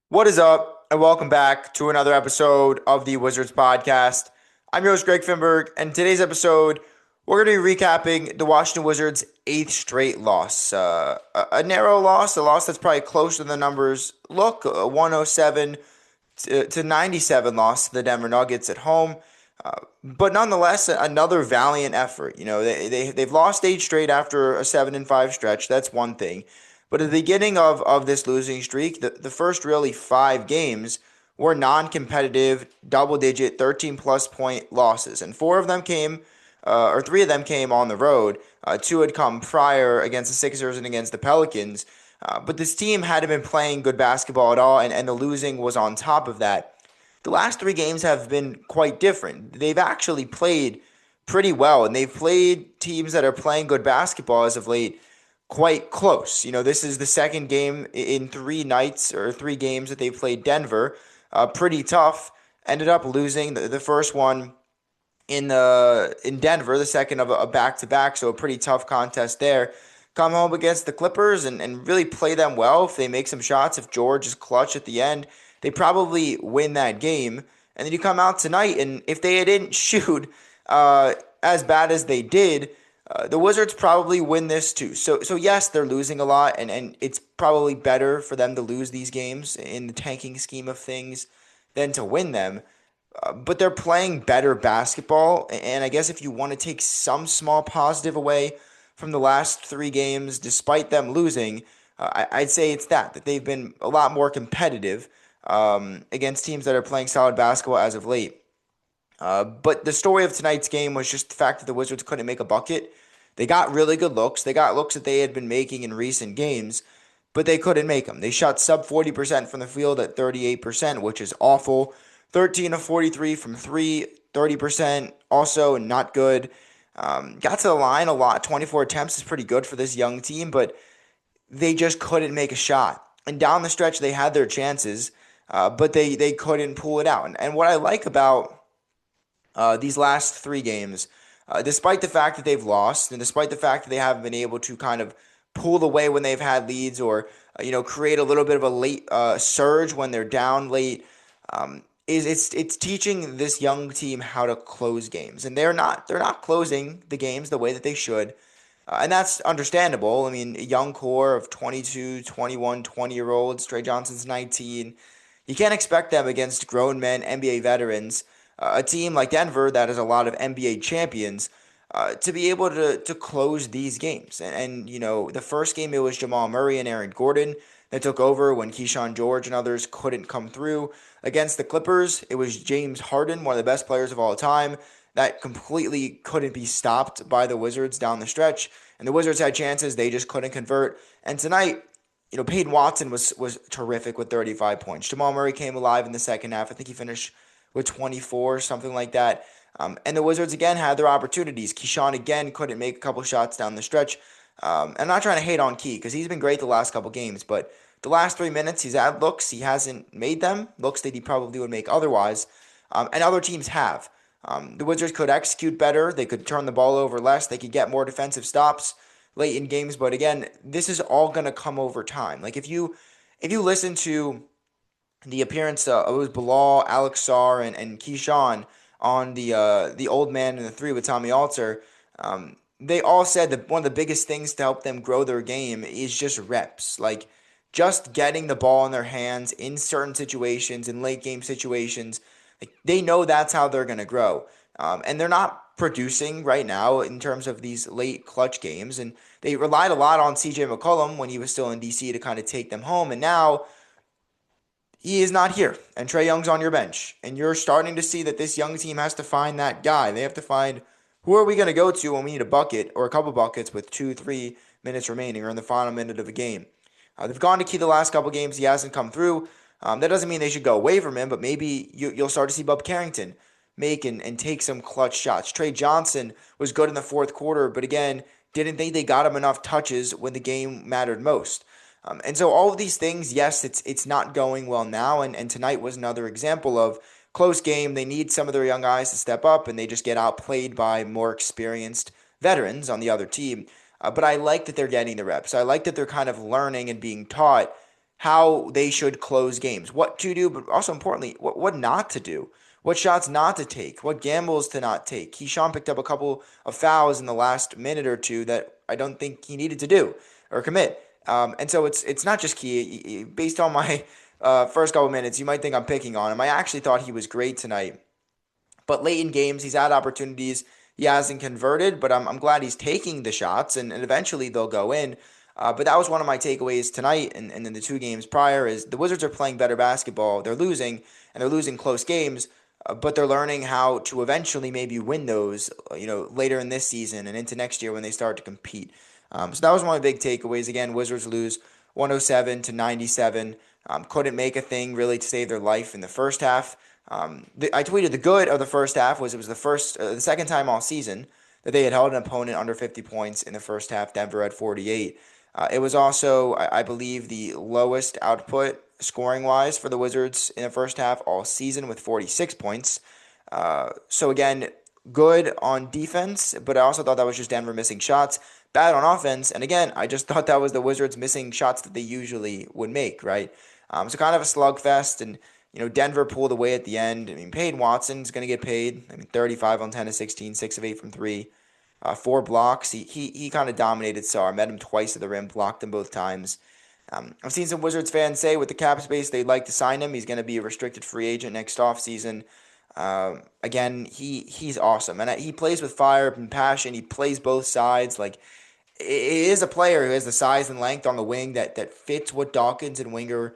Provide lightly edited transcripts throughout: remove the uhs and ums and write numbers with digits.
What is up, and welcome back to another episode of the Wizards podcast. I'm your host, Greg Finberg, and today's episode, we're going to be recapping the Washington Wizards' eighth straight loss. A narrow loss, a loss that's probably closer than the numbers look, a 107 to 97 loss to the Denver Nuggets at home. But nonetheless, another valiant effort. They've lost eight straight after a 7-5 stretch. That's one thing. But at the beginning of this losing streak, the first really five games were non-competitive, double-digit, 13-plus point losses. And three of them came on the road. Two had come prior against the Sixers and against the Pelicans. But this team hadn't been playing good basketball at all, and the losing was on top of that. The last three games have been quite different. They've actually played pretty well, and they've played teams that are playing good basketball as of late quite close. This is the second game in 3 nights or 3 games that they played Denver. Pretty tough. Ended up losing the first one in Denver, the second of a back-to-back, so a pretty tough contest there. Come home against the Clippers and really play them well. If they make some shots, if George is clutch at the end, they probably win that game. And then you come out tonight, and if they didn't shoot as bad as they did, the Wizards probably win this too. So yes, they're losing a lot, and it's probably better for them to lose these games in the tanking scheme of things than to win them. But they're playing better basketball, and I guess if you want to take some small positive away from the last 3 games, despite them losing, I'd say it's that they've been a lot more competitive against teams that are playing solid basketball as of late. But the story of tonight's game was just the fact that the Wizards couldn't make a bucket. They got really good looks. They got looks that they had been making in recent games, but they couldn't make them. They shot sub 40% from the field at 38%, which is awful. 13 of 43 from three, 30%, also not good. Got to the line a lot. 24 attempts is pretty good for this young team, but they just couldn't make a shot. And down the stretch, they had their chances, but they couldn't pull it out. And what I like about these last 3 games, despite the fact that they've lost, and despite the fact that they haven't been able to kind of pull away when they've had leads, or create a little bit of a late surge when they're down late, is it's teaching this young team how to close games, and they're not closing the games the way that they should. And that's understandable. I mean, a young core of 22, 21, 20-year-olds. Tre Johnson's 19. You can't expect them against grown men, NBA veterans, a team like Denver that has a lot of NBA champions, to be able to close these games. And the first game, it was Jamal Murray and Aaron Gordon that took over when Kyshawn George and others couldn't come through. Against the Clippers, it was James Harden, one of the best players of all time, that completely couldn't be stopped by the Wizards down the stretch. And the Wizards had chances, they just couldn't convert. And tonight, Peyton Watson was terrific with 35 points. Jamal Murray came alive in the second half. I think he finished with 24, something like that. And the Wizards again had their opportunities. Kyshawn again couldn't make a couple shots down the stretch. I'm not trying to hate on Key because he's been great the last couple games, but the last 3 minutes he's had looks, he hasn't made them, looks that he probably would make otherwise, and other teams have. The Wizards could execute better. They could turn the ball over less. They could get more defensive stops late in games. But again, this is all going to come over time. Like if you listen to the appearance of it was Bilal, Alex Sarr, and Kyshawn on the Old Man and the Three with Tommy Alter, they all said that one of the biggest things to help them grow their game is just reps. Like just getting the ball in their hands in certain situations, in late game situations. Like they know that's how they're going to grow. And they're not producing right now in terms of these late clutch games. And they relied a lot on CJ McCollum when he was still in DC to kind of take them home. And now he is not here. And Trae Young's on your bench. And you're starting to see that this young team has to find that guy. They have to find who are we going to go to when we need a bucket or a couple buckets with 2-3 minutes remaining or in the final minute of a game. They've gone to Key the last couple games. He hasn't come through. That doesn't mean they should go away from him, but maybe you'll start to see Bub Carrington make and take some clutch shots. Tre Johnson was good in the fourth quarter, but again, didn't think they got him enough touches when the game mattered most. And so all of these things, yes, it's not going well now, and tonight was another example of close game. They need some of their young guys to step up, and they just get outplayed by more experienced veterans on the other team. But I like that they're getting the reps. I like that they're kind of learning and being taught how they should close games, what to do, but also importantly, what not to do, what shots not to take, what gambles to not take. Kyshawn picked up a couple of fouls in the last minute or two that I don't think he needed to do or commit. And so it's not just key. Based on my first couple minutes, you might think I'm picking on him. I actually thought he was great tonight. But late in games, he's had opportunities. He hasn't converted, but I'm glad he's taking the shots, and eventually they'll go in. But that was one of my takeaways tonight and in the two games prior is the Wizards are playing better basketball. They're losing, and they're losing close games, but they're learning how to eventually maybe win those, later in this season and into next year when they start to compete. So that was one of my big takeaways. Again, Wizards lose 107 to 97. Couldn't make a thing really to save their life in the first half. I tweeted the good of the first half was it was the second time all season that they had held an opponent under 50 points in the first half. Denver had 48. It was also, I believe, the lowest output scoring wise for the Wizards in the first half all season with 46 points. So again, good on defense, but I also thought that was just Denver missing shots. Bad on offense, and again, I just thought that was the Wizards missing shots that they usually would make, right? So kind of a slugfest, and Denver pulled away at the end. I mean, Peyton Watson's going to get paid. I mean, 35 on 10 of 16, 6 of 8 from 3. 4 blocks. He kind of dominated Sarr. Met him twice at the rim, blocked him both times. I've seen some Wizards fans say with the cap space they'd like to sign him. He's going to be a restricted free agent next offseason. Again, he's awesome. And he plays with fire and passion. He plays both sides. Like, it is a player who has the size and length on the wing that fits what Dawkins and Winger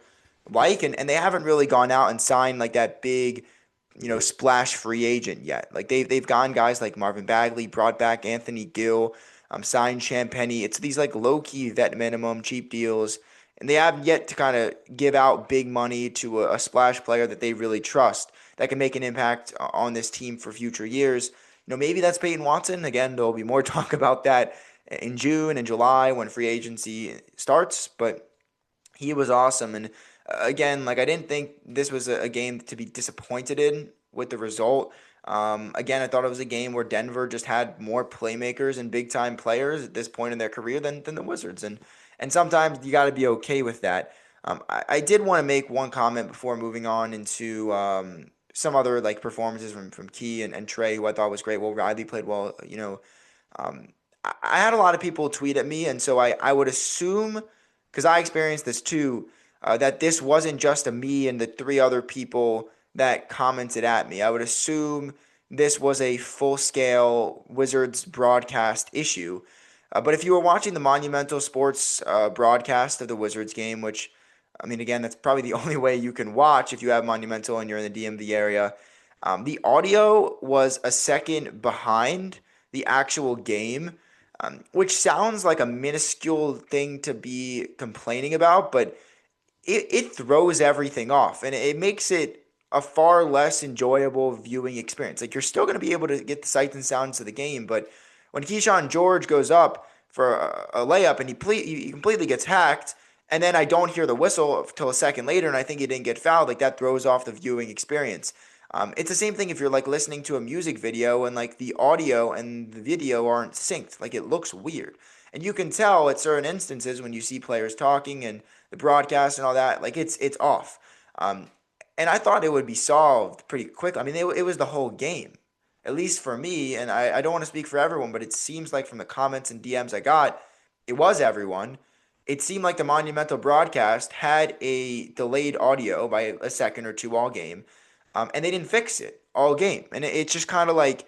like. And they haven't really gone out and signed like that big splash free agent yet. Like they've gone guys like Marvin Bagley, brought back Anthony Gill, signed Champagnie. It's these like low key vet minimum cheap deals, and they haven't yet to kind of give out big money to a splash player that they really trust that can make an impact on this team for future years. Maybe that's Peyton Watson. Again, there'll be more talk about that in June and July when free agency starts, but he was awesome. And again, like I didn't think this was a game to be disappointed in with the result. Again, I thought it was a game where Denver just had more playmakers and big time players at this point in their career than the Wizards, and sometimes you got to be okay with that. I did want to make one comment before moving on into some other like performances from Key and Tre, who I thought was great. Well, Riley played well. Um, I had a lot of people tweet at me, and so I would assume because I experienced this too that this wasn't just a me and the three other people that commented at me. I would assume this was a full-scale Wizards broadcast issue. But if you were watching the Monumental Sports broadcast of the Wizards game, which, I mean, again, that's probably the only way you can watch if you have Monumental and you're in the DMV area, the audio was a second behind the actual game, which sounds like a minuscule thing to be complaining about, but it throws everything off, and it makes it a far less enjoyable viewing experience. Like, you're still going to be able to get the sights and sounds of the game, but when Kyshawn George goes up for a layup and he completely gets hacked, and then I don't hear the whistle until a second later, and I think he didn't get fouled, like that throws off the viewing experience. It's the same thing if you're like listening to a music video and like the audio and the video aren't synced. Like it looks weird. And you can tell at certain instances when you see players talking and the broadcast and all that, like it's off. Um, and I thought it would be solved pretty quick. I mean, it was the whole game, at least for me. And I don't want to speak for everyone, but it seems like from the comments and DMs I got, it was everyone. It seemed like the Monumental broadcast had a delayed audio by a second or two all game, and they didn't fix it all game. And it's just kind of like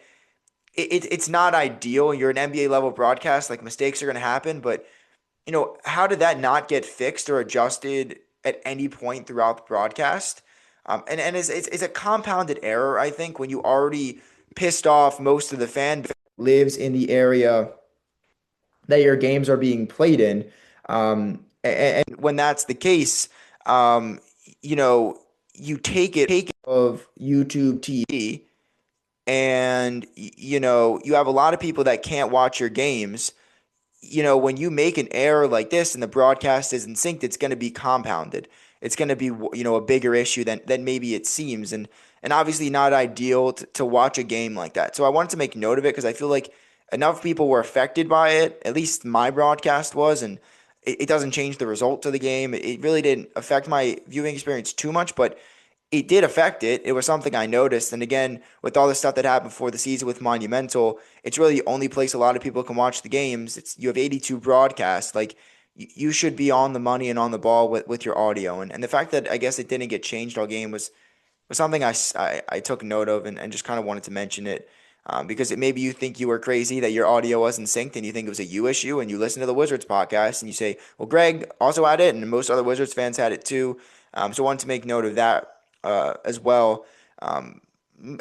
it's not ideal. You're an NBA level broadcast, like mistakes are going to happen, but how did that not get fixed or adjusted at any point throughout the broadcast? And it's a compounded error, I think, when you already pissed off most of the fan base that lives in the area that your games are being played in. And when that's the case, you know, you take it of YouTube TV, and you have a lot of people that can't watch your games. When you make an error like this and the broadcast isn't synced, it's going to be compounded. It's going to be, a bigger issue than maybe it seems. And obviously not ideal to watch a game like that. So I wanted to make note of it because I feel like enough people were affected by it. At least my broadcast was. And it doesn't change the result of the game. It really didn't affect my viewing experience too much, but it did affect it. It was something I noticed. And again, with all the stuff that happened before the season with Monumental, it's really the only place a lot of people can watch the games. You have 82 broadcasts. Like you should be on the money and on the ball with your audio. And the fact that I guess it didn't get changed all game was something I took note of and just kind of wanted to mention it. Because maybe you think you were crazy that your audio wasn't synced and you think it was a you issue and you listen to the Wizards podcast and you say, well, Greg also had it and most other Wizards fans had it too. So I wanted to make note of that as well. Um,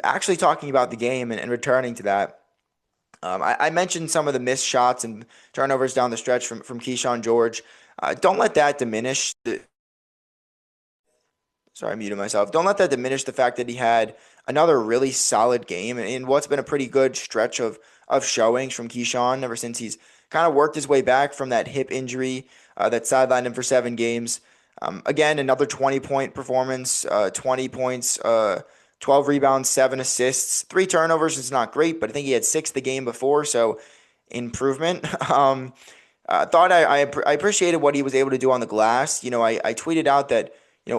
Actually talking about the game and returning to that, I mentioned some of the missed shots and turnovers down the stretch from Kyshawn George. Don't let that diminish Sorry, I muted myself. Don't let that diminish the fact that he had another really solid game in what's been a pretty good stretch of showings from Kyshawn ever since he's kind of worked his way back from that hip injury that sidelined him for 7 games. Again, another 20-point performance, 20 points, 12 rebounds, 7 assists, 3 turnovers. It's not great, but I think he had 6 the game before, so improvement. Thought I appreciated what he was able to do on the glass. I tweeted out that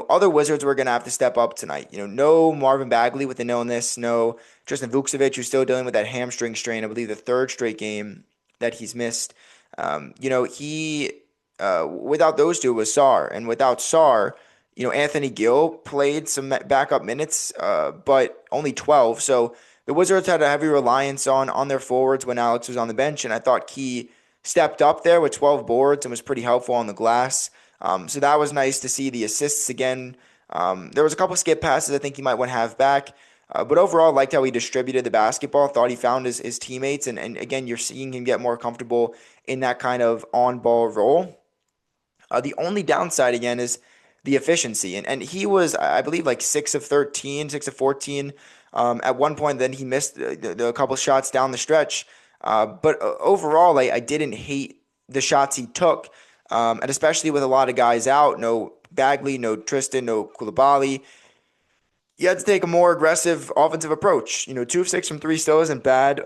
other Wizards were going to have to step up tonight. No Marvin Bagley with an illness, no Tristan Vukcevic, who's still dealing with that hamstring strain. I believe the third straight game that he's missed. He without those two was Sarr, and without Sarr, Anthony Gill played some backup minutes, but only 12. So the Wizards had a heavy reliance on their forwards when Alex was on the bench, and I thought Key stepped up there with 12 boards and was pretty helpful on the glass. So that was nice to see the assists again. There was a couple skip passes I think he might want to have back. But overall, liked how he distributed the basketball. Thought he found his teammates. And again, you're seeing him get more comfortable in that kind of on-ball role. The only downside, again, is the efficiency. And he was, I believe, like 6 of 13, 6 of 14 at one point. Then he missed the couple shots down the stretch. But overall, I didn't hate the shots he took. And especially with a lot of guys out, no Bagley, no Tristan, no Koulibaly, you had to take a more aggressive offensive approach. 2 of 6 from 3 still isn't bad.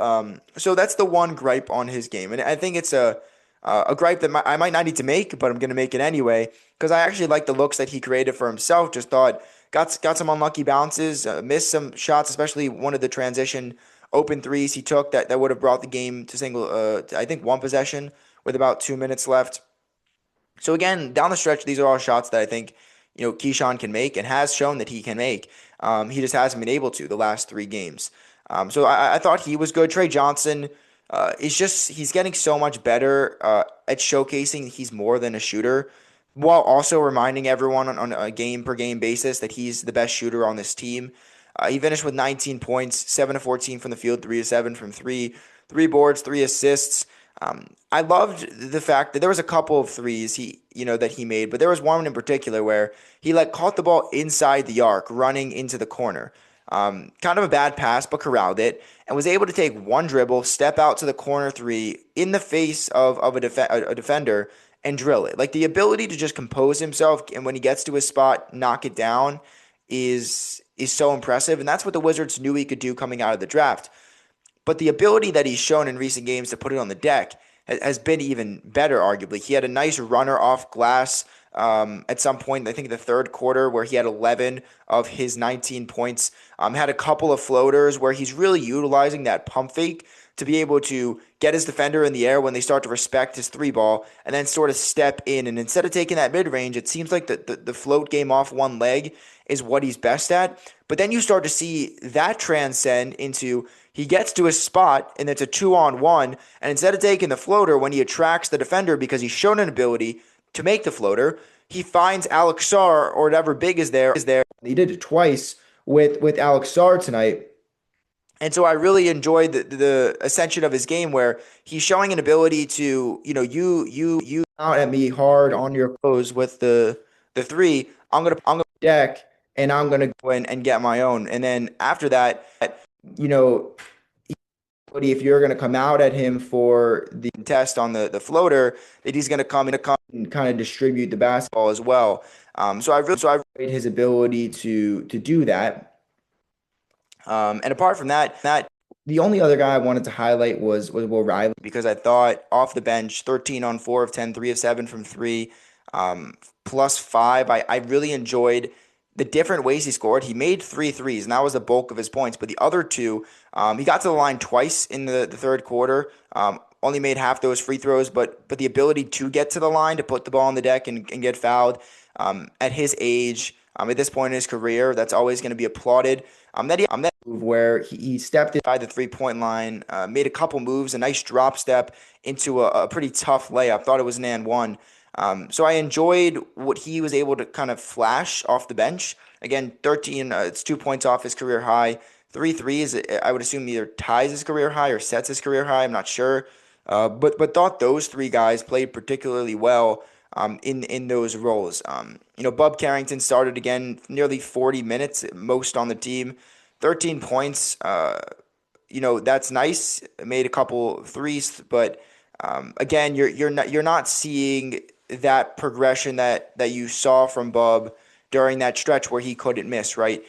So that's the one gripe on his game. And I think it's a gripe that I might not need to make, but I'm going to make it anyway because I actually like the looks that he created for himself. Just thought got some unlucky bounces, missed some shots, especially one of the transition open threes he took that would have brought the game to I think one possession with about 2 minutes left. So again, down the stretch, these are all shots that I think Kyshawn can make and has shown that he can make. He just hasn't been able to the last 3 games. So I thought he was good. Tre Johnson he's getting so much better at showcasing he's more than a shooter, while also reminding everyone on a game per game basis that he's the best shooter on this team. He finished with 19 points, 7 of 14 from the field, 3 of 7 from 3, 3 boards, 3 assists. I loved the fact that there was a couple of threes that he made, but there was one in particular where he caught the ball inside the arc, running into the corner. Kind of a bad pass, but corralled it and was able to take one dribble, step out to the corner 3 in the face of a defender and drill it. Like the ability to just compose himself and when he gets to his spot, knock it down is so impressive. And that's what the Wizards knew he could do coming out of the draft. But the ability that he's shown in recent games to put it on the deck has been even better, arguably. He had a nice runner off glass at some point, I think in the third quarter, where he had 11 of his 19 points. Had a couple of floaters where he's really utilizing that pump fake to be able to get his defender in the air when they start to respect his 3 ball and then sort of step in. And instead of taking that mid-range, it seems like the float game off one leg is what he's best at. But then you start to see that transcend into he gets to his spot, and it's a 2-on-1, and instead of taking the floater when he attracts the defender because he's shown an ability to make the floater, he finds Alex Sarr or whatever big is there. He did it twice with Alex Sarr tonight. And so I really enjoyed the ascension of his game where he's showing an ability to, you out at me hard on your close with the 3. I'm gonna deck and I'm gonna go in and get my own. And then after that, you know, if you're going to come out at him for the test on the floater, that he's going to come and kind of distribute the basketball as well. So I've rated his ability to do that. And apart from that, The only other guy I wanted to highlight was Will Riley because I thought off the bench, 13 on 4 of 10, 3 of 7 from three, um, plus five. I really enjoyed the different ways he scored. He made three threes, and that was the bulk of his points. But the other two, he got to the line twice in the third quarter. Only made half those free throws, but the ability to get to the line, to put the ball on the deck and get fouled at his age, at this point in his career, that's always going to be applauded. That move where he stepped inside the 3-point line, made a couple moves, a nice drop step into a pretty tough layup. Thought it was an and one. So I enjoyed what he was able to kind of flash off the bench. Again, 13, it's 2 points off his career high. Three threes, I would assume either ties his career high or sets his career high. I'm not sure. But thought those three guys played particularly well in those roles. Bub Carrington started again nearly 40 minutes, most on the team, 13 points. That's nice. Made a couple threes, but again, you're not seeing that progression that you saw from Bub during that stretch where he couldn't miss, right?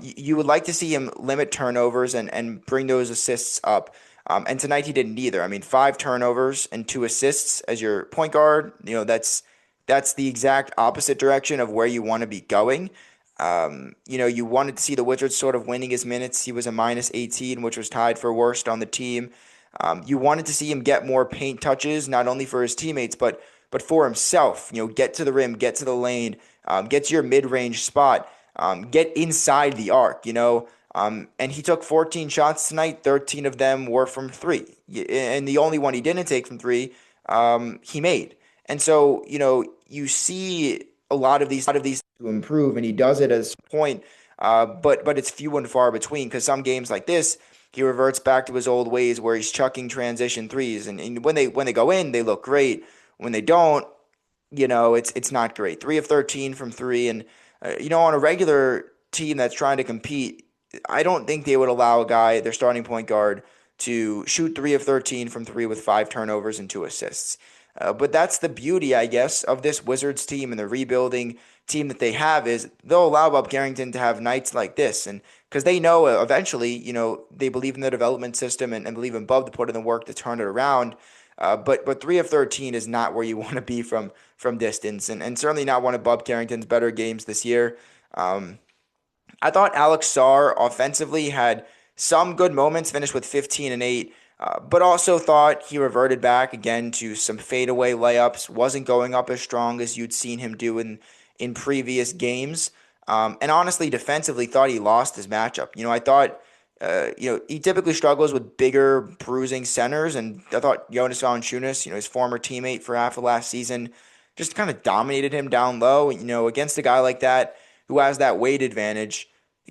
You would like to see him limit turnovers and bring those assists up. And tonight he didn't either. I mean, 5 turnovers and 2 assists as your point guard. That's the exact opposite direction of where you want to be going. You wanted to see the Wizards sort of winning his minutes. He was a minus 18, which was tied for worst on the team. You wanted to see him get more paint touches, not only for his teammates, but for himself. Get to the rim, get to the lane, get to your mid-range spot, get inside the arc. And he took 14 shots tonight. 13 of them were from three, and the only one he didn't take from three, he made. And so you see a lot of these to improve, and he does it as a point. But it's few and far between because some games like this, he reverts back to his old ways where he's chucking transition threes, and when they go in, they look great. When they don't, it's not great. 3 of 13 from three, and on a regular team that's trying to compete, I don't think they would allow a guy, their starting point guard, to shoot 3 of 13 from three with 5 turnovers and 2 assists. But that's the beauty, I guess, of this Wizards team and the rebuilding team that they have is they'll allow Bob Carrington to have nights like this. And because they know eventually, they believe in the development system and believe in Bub to put in the work to turn it around. But 3 of 13 is not where you want to be from distance, and certainly not one of Bub Carrington's better games this year. I thought Alex Sarr offensively had some good moments, finished with 15 and 8, but also thought he reverted back again to some fadeaway layups, wasn't going up as strong as you'd seen him do in previous games. And honestly, defensively, thought he lost his matchup. I thought, he typically struggles with bigger, bruising centers, and I thought Jonas Valanciunas, his former teammate for half of last season, just kind of dominated him down low. Against a guy like that who has that weight advantage,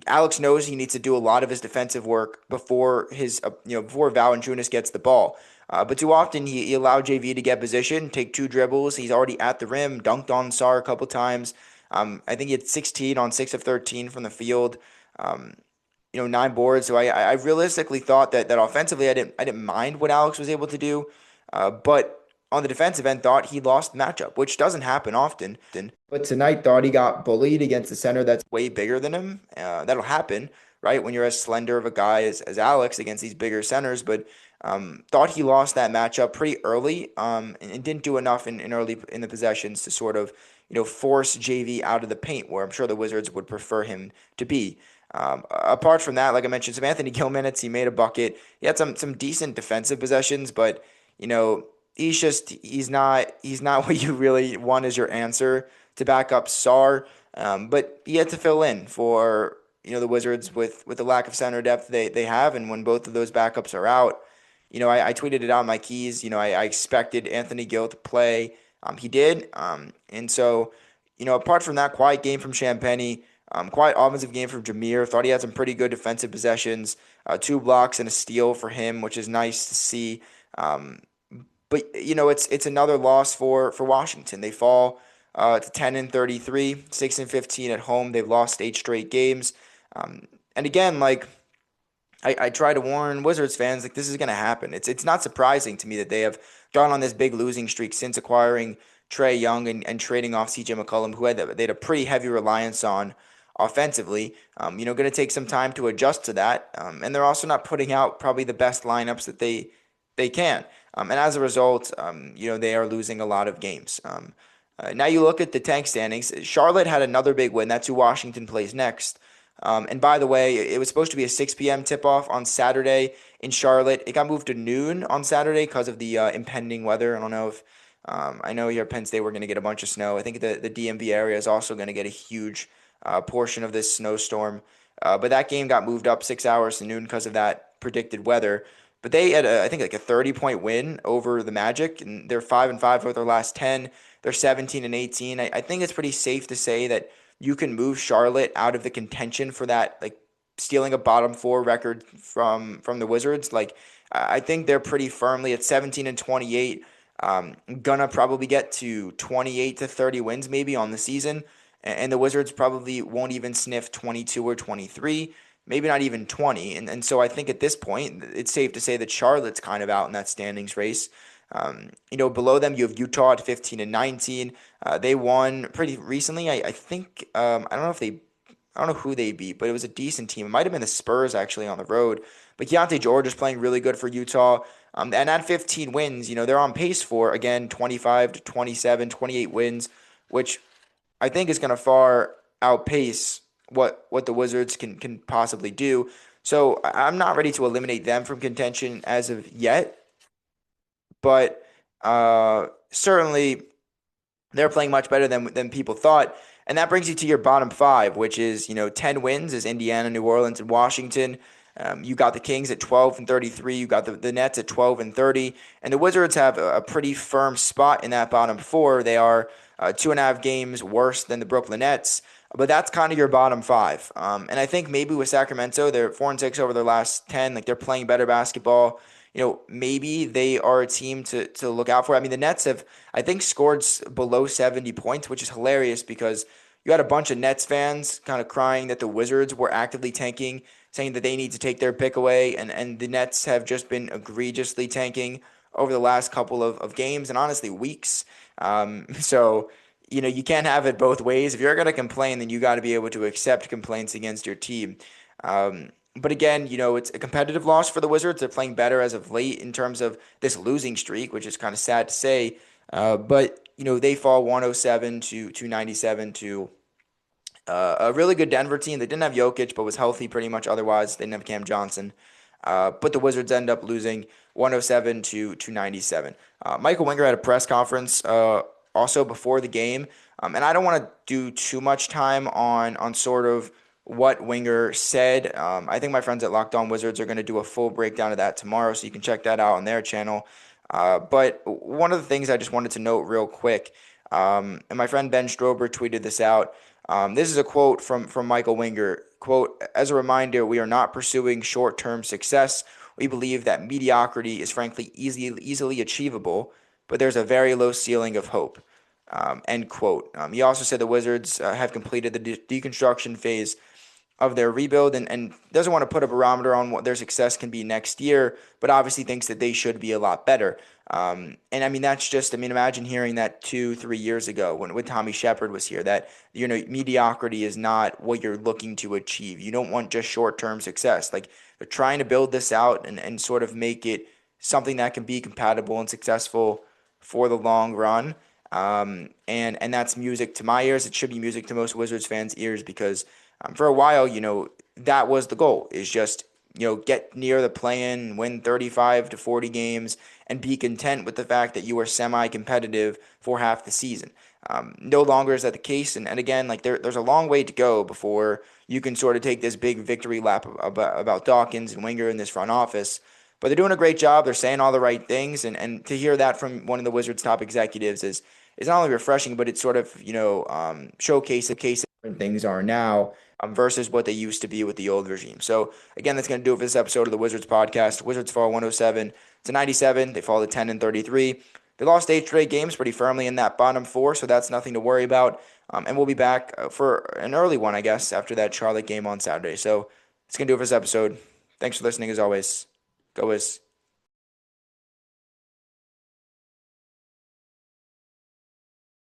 Alex knows he needs to do a lot of his defensive work before before Valanciunas gets the ball. But too often he allowed JV to get position, take 2 dribbles. He's already at the rim, dunked on Sarr a couple times. I think he had 16 on 6 of 13 from the field. 9 boards. So I realistically thought that offensively I didn't mind what Alex was able to do, but on the defensive end, thought he lost matchup, which doesn't happen often. But tonight, thought he got bullied against a center that's way bigger than him. That'll happen, right, when you're as slender of a guy as Alex against these bigger centers. But thought he lost that matchup pretty early, and didn't do enough in the possessions to sort of force JV out of the paint, where I'm sure the Wizards would prefer him to be. Apart from that, like I mentioned, some Anthony Gill minutes. He made a bucket. He had some decent defensive possessions, but he's not what you really want as your answer to back up Sarr. But he had to fill in for the Wizards with the lack of center depth they have, and when both of those backups are out, I tweeted it out in my keys. I expected Anthony Gill to play. He did, and so apart from that quiet game from Champagnie. Quiet offensive game from Jameer. Thought he had some pretty good defensive possessions, 2 blocks and a steal for him, which is nice to see. But it's another loss for Washington. They fall to 10 and 33, 6 and 15 at home. They've lost 8 straight games. And again, like I try to warn Wizards fans, like this is going to happen. It's not surprising to me that they have gone on this big losing streak since acquiring Tre Young and trading off CJ McCollum, who they had a pretty heavy reliance on offensively. Going to take some time to adjust to that. And they're also not putting out probably the best lineups that they can. And as a result, they are losing a lot of games. Now you look at the tank standings. Charlotte had another big win. That's who Washington plays next. And by the way, it was supposed to be a 6 p.m. tip-off on Saturday in Charlotte. It got moved to noon on Saturday because of the impending weather. I don't know if I know here at Penn State we're going to get a bunch of snow. I think the DMV area is also going to get a huge portion of this snowstorm. But that game got moved up 6 hours to noon because of that predicted weather. But they had, I think, like a 30-point win over the Magic, and they're 5-5 for their last 10. They're 17-18. I think it's pretty safe to say that you can move Charlotte out of the contention for that, like stealing a bottom four record from the Wizards. Like I think they're pretty firmly at 17-28. Gonna probably get to 28 to 30 wins maybe on the season, and the Wizards probably won't even sniff 22 or 23, maybe not even 20. And so I think at this point it's safe to say that Charlotte's kind of out in that standings race. Below them you have Utah at 15-19. They won pretty recently. I think I don't know who they beat, but it was a decent team. It might have been the Spurs actually on the road. But Keontae George is playing really good for Utah. And at 15 wins, they're on pace for, again, 25 to 27, 28 wins, which I think is going to far outpace what the Wizards can possibly do. So I'm not ready to eliminate them from contention as of yet, but certainly they're playing much better than people thought. And that brings you to your bottom five, which is, 10 wins is Indiana, New Orleans, and Washington. You got the Kings at 12-33. You got the Nets at 12-30. And the Wizards have a pretty firm spot in that bottom four. They are 2.5 games worse than the Brooklyn Nets. But that's kind of your bottom five. And I think maybe with Sacramento, they're 4-6 over their last 10. Like they're playing better basketball. Maybe they are a team to look out for. I mean, the Nets have, I think, scored below 70 points, which is hilarious because you had a bunch of Nets fans kind of crying that the Wizards were actively tanking, saying that they need to take their pick away, and the Nets have just been egregiously tanking over the last couple of games and honestly weeks. So, you can't have it both ways. If you're going to complain, then you got to be able to accept complaints against your team. But again, it's a competitive loss for the Wizards. They're playing better as of late in terms of this losing streak, which is kind of sad to say. But they fall 107 to 297 to a really good Denver team. They didn't have Jokic, but was healthy pretty much otherwise. They didn't have Cam Johnson. But the Wizards end up losing 107 to 297. Michael Winger had a press conference also before the game. And I don't want to do too much time on sort of what Winger said. I think my friends at Locked On Wizards are going to do a full breakdown of that tomorrow, so you can check that out on their channel. But one of the things I just wanted to note real quick, and my friend Ben Strober tweeted this out. This is a quote from Michael Winger. Quote, "As a reminder, we are not pursuing short-term success. We believe that mediocrity is frankly easily achievable, but there's a very low ceiling of hope." End quote. He also said the Wizards have completed the deconstruction phase of their rebuild and doesn't want to put a barometer on what their success can be next year, but obviously thinks that they should be a lot better. And I mean, imagine hearing that 2-3 years ago when Tommy Shepard was here, that, mediocrity is not what you're looking to achieve. You don't want just short-term success. Like they're trying to build this out and sort of make it something that can be compatible and successful for the long run. And that's music to my ears. It should be music to most Wizards fans' ears because for a while, that was the goal, is just, get near the play-in, win 35 to 40 games, and be content with the fact that you are semi-competitive for half the season. No longer is that the case. And again, like there's a long way to go before you can sort of take this big victory lap about Dawkins and Winger in this front office. But they're doing a great job. They're saying all the right things. And to hear that from one of the Wizards' top executives is not only refreshing, but it's sort of, showcase different things are now versus what they used to be with the old regime. So, again, that's going to do it for this episode of the Wizards podcast. Wizards fall 107 to 97. They fall to 10-33. They lost 8 straight games pretty firmly in that bottom four, so that's nothing to worry about. And we'll be back for an early one, I guess, after that Charlotte game on Saturday. So, that's going to do it for this episode. Thanks for listening, as always. Go Wiz.